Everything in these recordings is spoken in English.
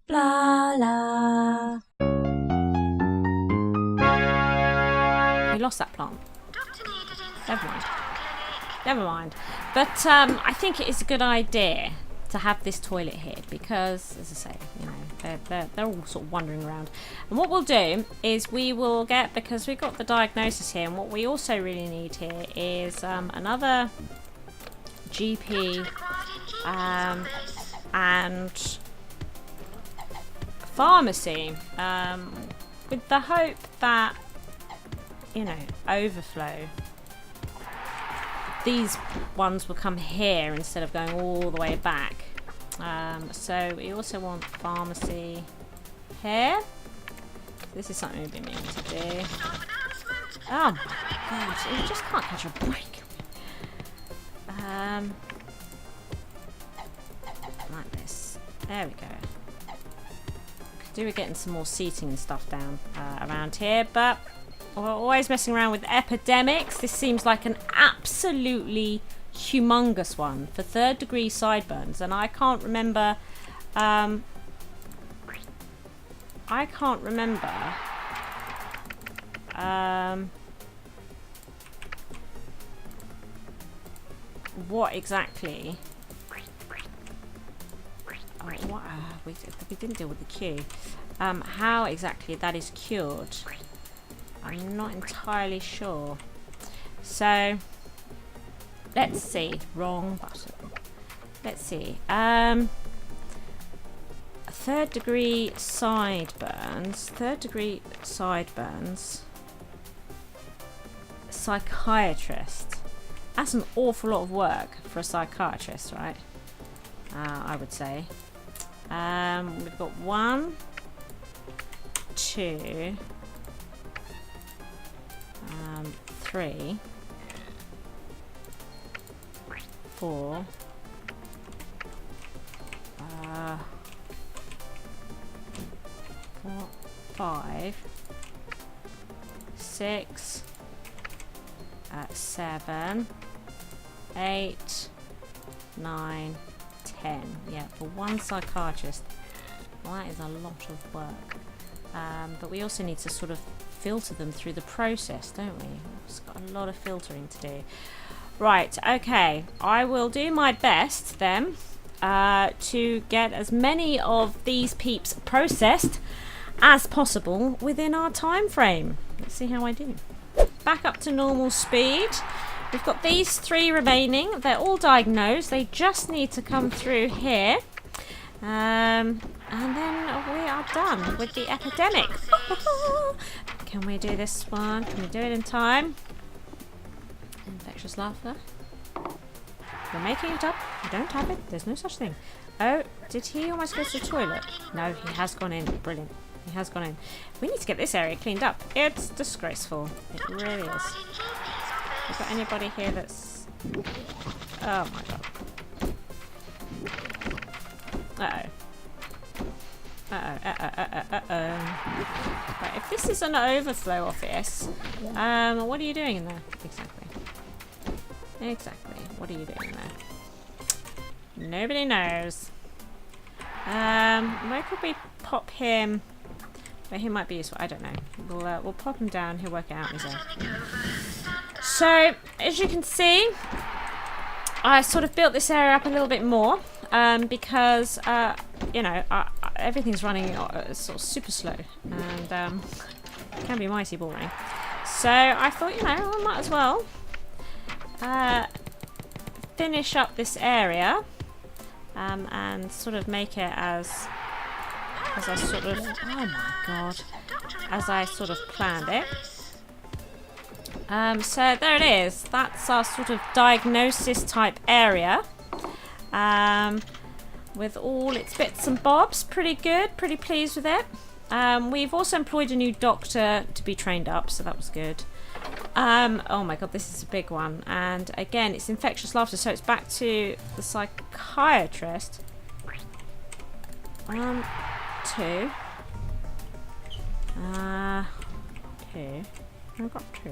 Blarla. We lost that plant. Never mind. Never mind. But I think it is a good idea to have this toilet here because, as I say, you know, they're all sort of wandering around. And what we'll do is we will get, because we've got the diagnosis here, and what we also really need here is another GP and pharmacy, with the hope that, you know, overflow, these ones will come here instead of going all the way back. So we also want pharmacy here. This is something we've been meaning to do. Oh my god, you just can't catch a break. Like this. There we go. Could do with getting some more seating and stuff down around here, but we're always messing around with epidemics. This seems like an absolutely humongous one for 3rd degree sideburns, and I can't remember. What exactly? Oh, what? We didn't deal with the Q. How exactly that is cured? I'm not entirely sure. So let's see. Wrong button. Let's see. 3rd degree sideburns. 3rd degree sideburns. Psychiatrist. That's an awful lot of work for a psychiatrist, right? I would say. We've got 1, 2, 3, 4, 5, 6, 7, 8, 9, 10. Yeah, for one psychiatrist. Well, that is a lot of work. But we also need to sort of filter them through the process, don't we? It's got a lot of filtering to do. Right, okay. I will do my best then to get as many of these peeps processed as possible within our time frame. Let's see how I do. Back up to normal speed. We've got these 3 remaining. They're all diagnosed. They just need to come through here. And then we are done with the epidemic. Can we do this one? Can we do it in time? Infectious laughter. We're making it up. We don't have it. There's no such thing. Oh, did he almost go to the toilet? No, he has gone in. Brilliant. He has gone in. We need to get this area cleaned up. It's disgraceful. It really is. Have got anybody here that's... Oh my god. Right, if this is an overflow office, what are you doing in there? Exactly. What are you doing in there? Nobody knows. Where could we pop him? But he might be useful. I don't know. We'll pop him down. He'll work it out on his own. So, as you can see, I sort of built this area up a little bit more because, you know, everything's running sort of super slow and it can be mighty boring. So I thought, you know, I might as well finish up this area and sort of make it as I sort of, oh my god, as I sort of planned it. So there it is. That's our sort of diagnosis type area with all its bits and bobs. Pretty good, pretty pleased with it. We've also employed a new doctor to be trained up, so that was good. Oh my god, this is a big one. And again, it's infectious laughter, so it's back to the psychiatrist. 1, 2. 2. I've got 2.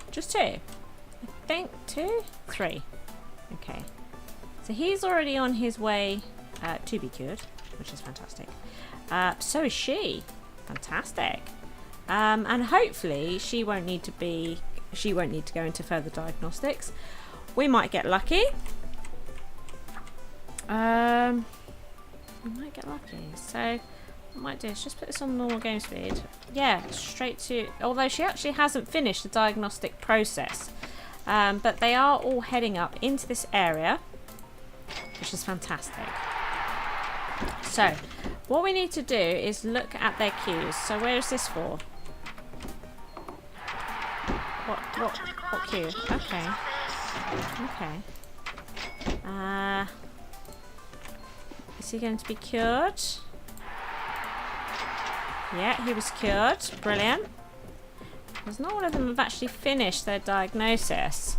Just 2. I think 2, 3. Okay. So he's already on his way to be cured, which is fantastic. So is she. Fantastic. And hopefully she won't need to go into further diagnostics. We might get lucky. We might get lucky. So what I might do is just put this on normal game speed. Yeah, straight to... Although she actually hasn't finished the diagnostic process. But they are all heading up into this area, which is fantastic. So, what we need to do is look at their cues. So where is this for? What cue? Okay. Okay. Is he going to be cured? Yeah, he was cured. Brilliant. Because not all of them have actually finished their diagnosis.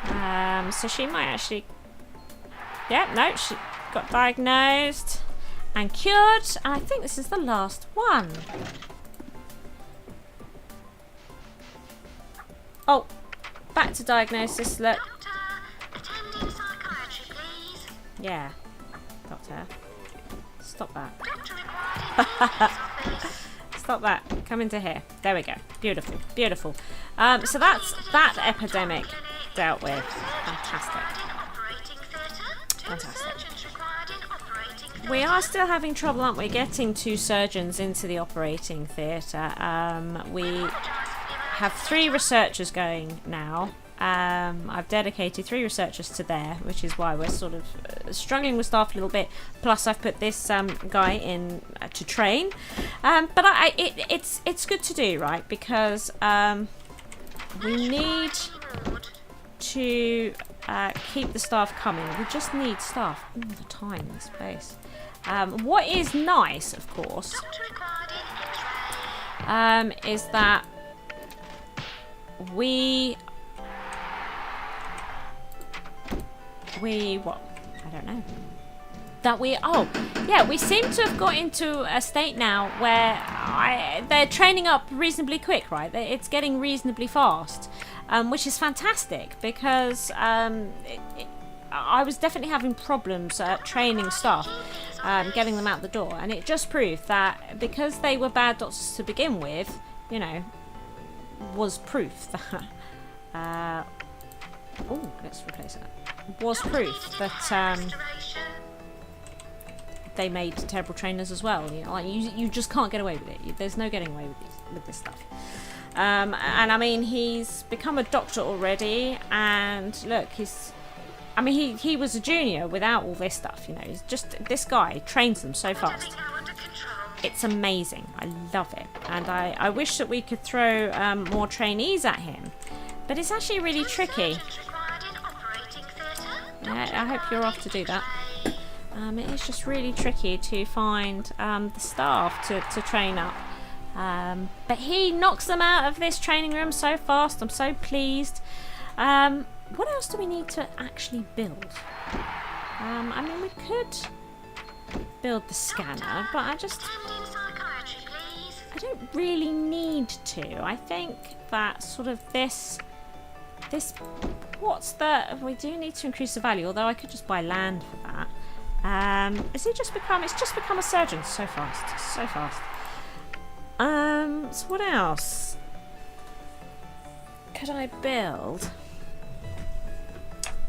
So she might actually... Yeah, no, she got diagnosed and cured. And I think this is the last one. Oh, back to diagnosis, look. Doctor, attending psychiatry, please. Yeah, doctor. Stop that. Doctor required in GP's office. Stop that. Come into here. There we go. Beautiful. Beautiful. So that's that epidemic dealt with. Fantastic. Fantastic. We are still having trouble, aren't we, getting 2 surgeons into the operating theatre. We have 3 researchers going now. I've dedicated 3 researchers to there, which is why we're sort of struggling with staff a little bit. Plus, I've put this guy in to train. But it's good to do, right? Because we need to keep the staff coming. We just need staff all the time in this place. What is nice, of course, is that we what? I don't know. That we we seem to have got into a state now where they're training up reasonably quick, right? It's getting reasonably fast, which is fantastic because I was definitely having problems training staff, getting them out the door, and it just proved that because they were bad doctors to begin with, you know, was proof that let's replace that. Was proof that they made terrible trainers as well. You know, like you just can't get away with it. There's no getting away with this stuff. And I mean, he's become a doctor already, and look, he was a junior without all this stuff. You know, he's just this guy trains them so fast. It's amazing. I love it, and I wish that we could throw more trainees at him, but it's actually really tricky. I hope you're off to do that. It is just really tricky to find the staff to train up. But he knocks them out of this training room so fast. I'm so pleased. What else do we need to actually build? I mean, we could build the scanner, but I don't really need to. I think that sort of this we do need to increase the value, although I could just buy land for that. It's just become a surgeon so fast. So what else could I build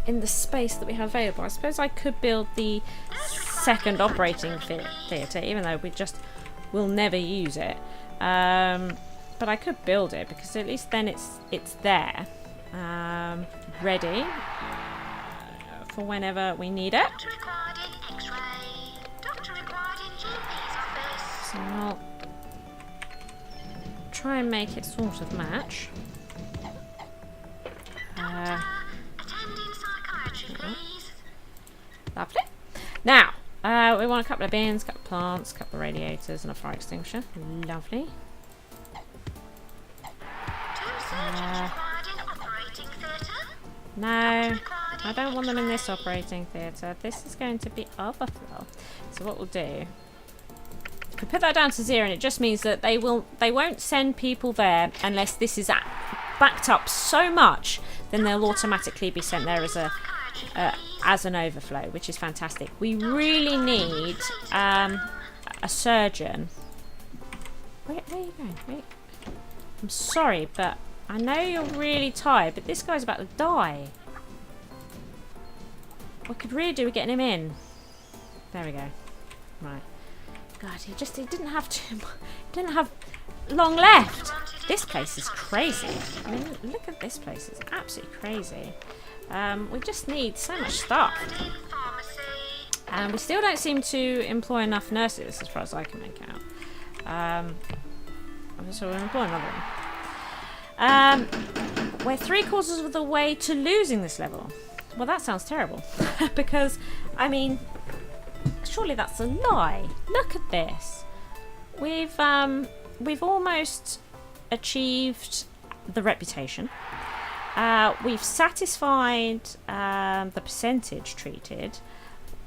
in the space that we have available? I suppose I could build the second operating theatre, even though we'll never use it. But I could build it because at least then it's there, ready for whenever we need it. So I'll try and make it sort of match. Lovely. Now, we want a couple of bins, a couple of plants, a couple of radiators, and a fire extinguisher. Lovely. No, I don't want them in this operating theatre. This is going to be overflow. So what we'll do, if we put that down to 0, and it just means that they won't send people there unless this is backed up so much, then they'll automatically be sent there as a as an overflow, which is fantastic. We really need a surgeon. Where are you going? Wait. I'm sorry, but I know you're really tired, but this guy's about to die. What could really do with getting him in? There we go. Right. God, he didn't have didn't have long left. This place is crazy. I mean, look at this place. It's absolutely crazy. We just need so much stuff. And we still don't seem to employ enough nurses, as far as I can make out. So we'll employ another one. We're 3/4 of the way to losing this level. Well, that sounds terrible. Because, I mean, surely that's a lie. Look at this. We've almost achieved the reputation. We've satisfied the percentage treated.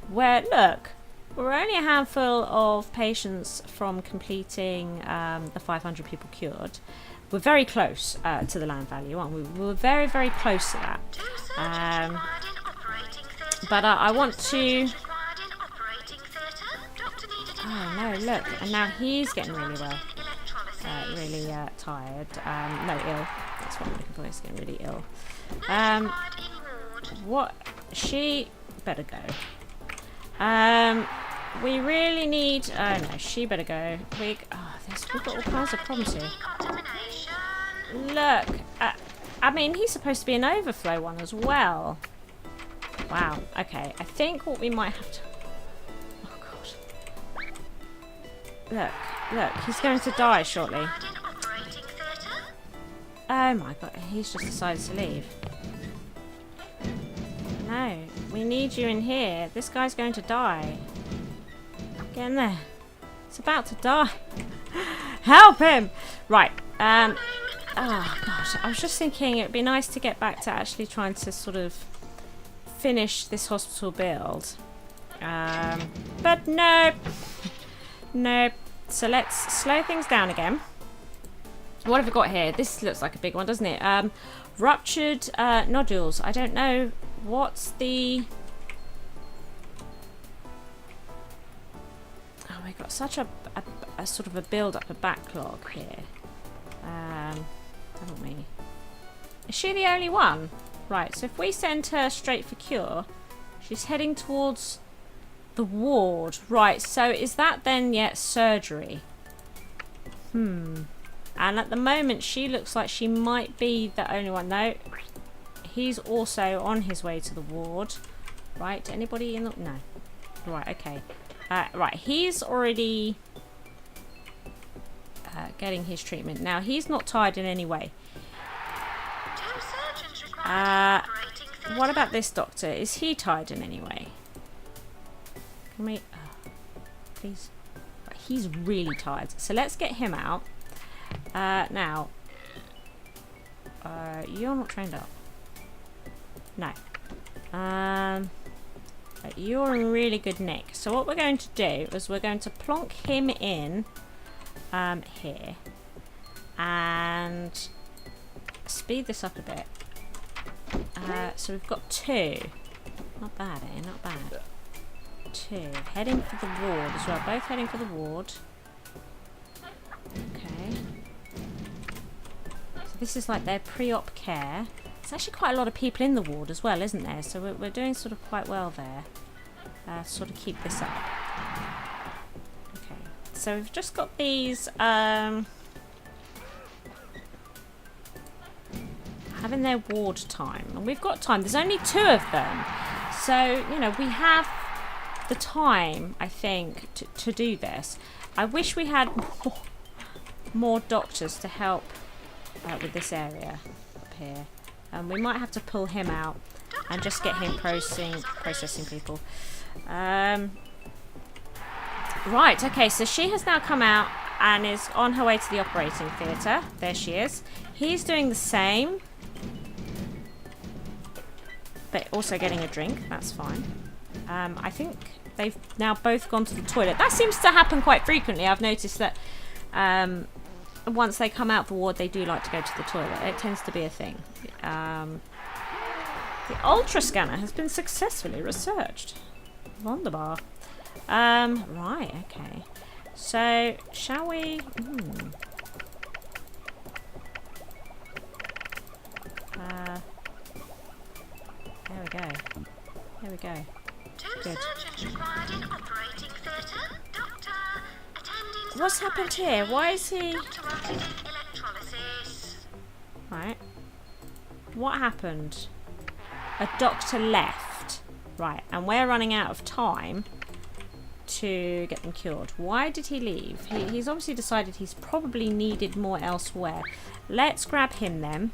Where, look, we're only a handful of patients from completing the 500 people cured. We're very close to the land value, aren't we? We're very, very close to that. But I want to... Oh no, look. And now he's getting really well. Really tired. No, ill. That's what I'm looking for. He's getting really ill. What? She better go. We really need... Oh no, she better go. We've got all kinds of problems here. Look. I mean, he's supposed to be an overflow one as well. Wow. Okay. I think what we might have to... Oh god. Look. He's going to die shortly. Oh my god. He's just decided to leave. No. We need you in here. This guy's going to die. Get in there. It's about to die. Help him! Right. Oh gosh. I was just thinking it would be nice to get back to actually trying to sort of finish this hospital build. But nope. Nope. So let's slow things down again. What have we got here? This looks like a big one, doesn't it? Ruptured nodules. I don't know what's the... Oh, we've got such a sort of a build-up, a backlog here. Haven't we? Is she the only one? Right, so if we send her straight for cure, she's heading towards the ward. Right, so is that then yet surgery? And at the moment, she looks like she might be the only one. No, he's also on his way to the ward. Right, anybody in the... No. Right, okay. Right, he's already getting his treatment. Now, he's not tired in any way. What about this doctor? Is he tired in any way? Can we... please. Right, he's really tired. So let's get him out. Now, you're not trained up. No. You're in really good nick. So what we're going to do is we're going to plonk him in here and speed this up a bit. So we've got 2. Not bad, eh? Not bad. 2. Heading for the ward as well. Both heading for the ward. Okay. So this is like their pre-op care. There's actually quite a lot of people in the ward as well, isn't there? So we're doing sort of quite well there. Sort of keep this up. Okay. So we've just got these... having their ward time. And we've got time. There's only 2 of them. So, you know, we have the time, I think, to do this. I wish we had more doctors to help with this area up here. We might have to pull him out and just get him processing people. Right, okay, so she has now come out and is on her way to the operating theatre. There she is. He's doing the same. But also getting a drink. That's fine. I think they've now both gone to the toilet. That seems to happen quite frequently. I've noticed that once they come out the ward, they do like to go to the toilet. It tends to be a thing. The ultra scanner has been successfully researched. Wunderbar. Right, okay. So, shall we... there we go. There we go. Two Good. surgeons required in operating theatre. Doctor, attending What's happened here? Why is he... Doctor wanted in electrolysis. Right. What happened? A doctor left. Right, and we're running out of time to get them cured. Why did he leave? He's obviously decided he's probably needed more elsewhere. Let's grab him then.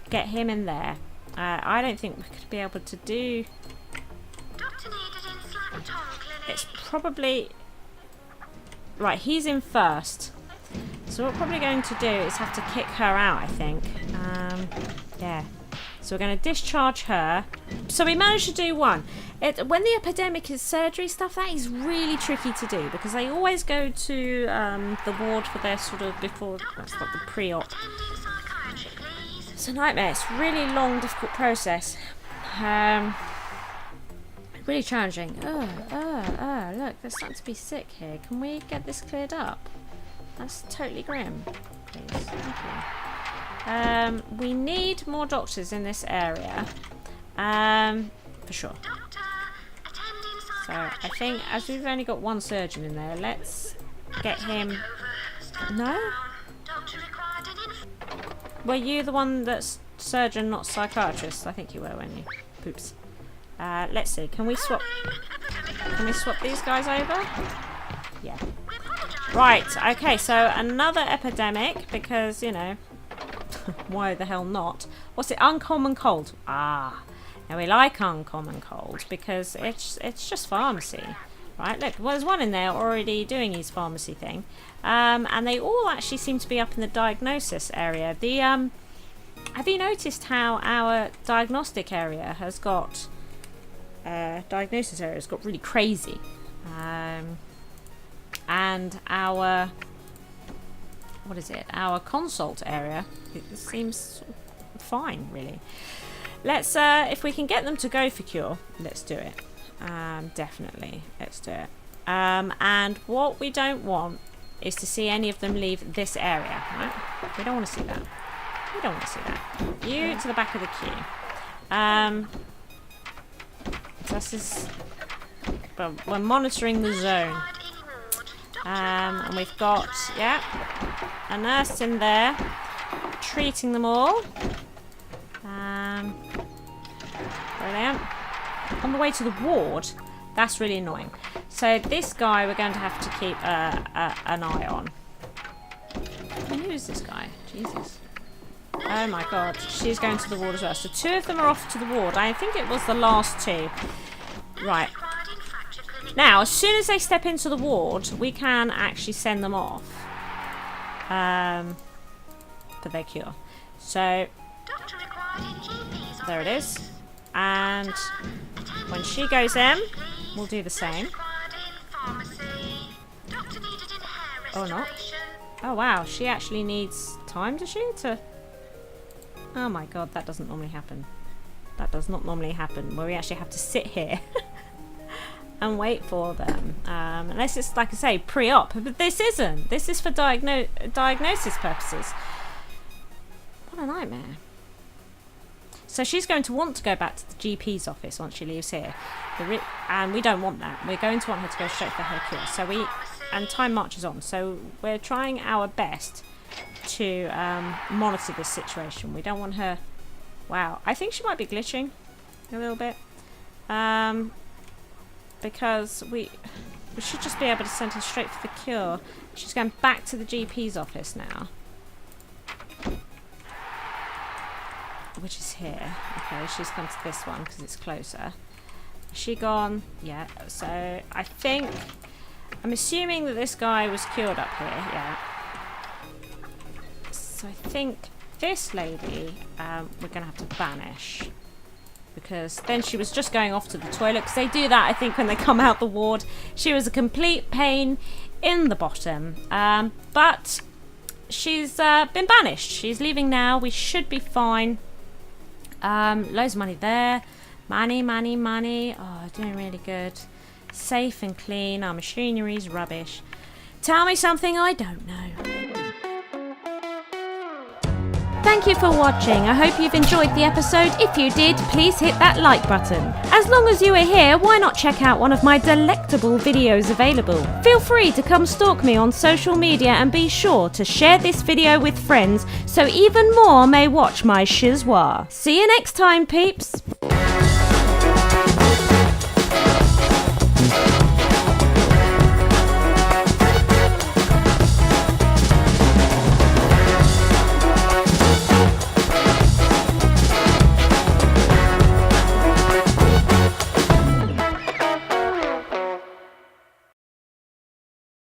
Get him in there. I don't think we could be able to do... Doctor needed in Slap-Tom Clinic. It's probably... Right, he's in first. So what we're probably going to do is have to kick her out, I think. Yeah. So we're going to discharge her. So we managed to do one. When the epidemic is surgery stuff, that is really tricky to do because they always go to the ward for their sort of before, that's like the pre-op. Attending psychiatry, please. It's a nightmare. It's a really long, difficult process. Really challenging. Look, they're starting to be sick here. Can we get this cleared up? That's totally grim. Please, thank you. We need more doctors in this area. For sure. Doctor, attending So I psychiatry, think as we've only got one surgeon in there, let's get him... over. Stand No? down. Doctor required in Were you the one that's surgeon, not psychiatrist? I think you were, weren't you? Poops. Let's see. Can we swap these guys over? Yeah. Right, okay, so another epidemic, because, you know, why the hell not? What's it? Uncommon cold. Ah, now we like uncommon cold, because it's just pharmacy. Right, look, well, there's one in there already doing his pharmacy thing. And they all actually seem to be up in the diagnosis area. Have you noticed how our diagnostic area has got... diagnosis area has got really crazy. And our... what is it? Our consult area, it seems fine, really. Let's, if we can get them to go for cure, let's do it. Definitely, let's do it. And what we don't want is to see any of them leave this area, right? We don't want to see that. We don't want to see that. You to the back of the queue. This is... well, we're monitoring the zone. And we've got, yeah, a nurse in there treating them all. Brilliant. On the way to the ward, that's really annoying. So this guy we're going to have to keep an eye on. And who is this guy? Jesus. Oh my god, she's going to the ward as well. So two of them are off to the ward. I think it was the last two. Right. Now, as soon as they step into the ward, we can actually send them off for their cure. So, there it is. And when she goes in, we'll do the same. Or not. Oh wow, she actually needs time, does she? Oh my god, that doesn't normally happen. That does not normally happen, where we actually have to sit here and wait for them. Unless it's, like I say, pre-op. But this isn't. This is for diagnosis purposes. What a nightmare. So she's going to want to go back to the GP's office once she leaves here. And we don't want that. We're going to want her to go straight for her cure. And time marches on. So we're trying our best to monitor this situation. We don't want her... Wow. I think she might be glitching a little bit. Because we should just be able to send her straight for the cure. She's going back to the GP's office now. Which is here. Okay, she's come to this one because it's closer. Is she gone? Yeah, so I think... I'm assuming that this guy was cured up here, yeah. So I think this lady we're going to have to banish. Because then she was just going off to the toilet. Because they do that, I think, when they come out the ward. She was a complete pain in the bottom. But she's been banished. She's leaving now. We should be fine. Loads of money there. Money. Oh, doing really good. Safe and clean. Our machinery's rubbish. Tell me something I don't know. Thank you for watching. I hope you've enjoyed the episode. If you did, please hit that like button. As long as you are here, why not check out one of my delectable videos available? Feel free to come stalk me on social media and be sure to share this video with friends so even more may watch my schizwa. See you next time, peeps.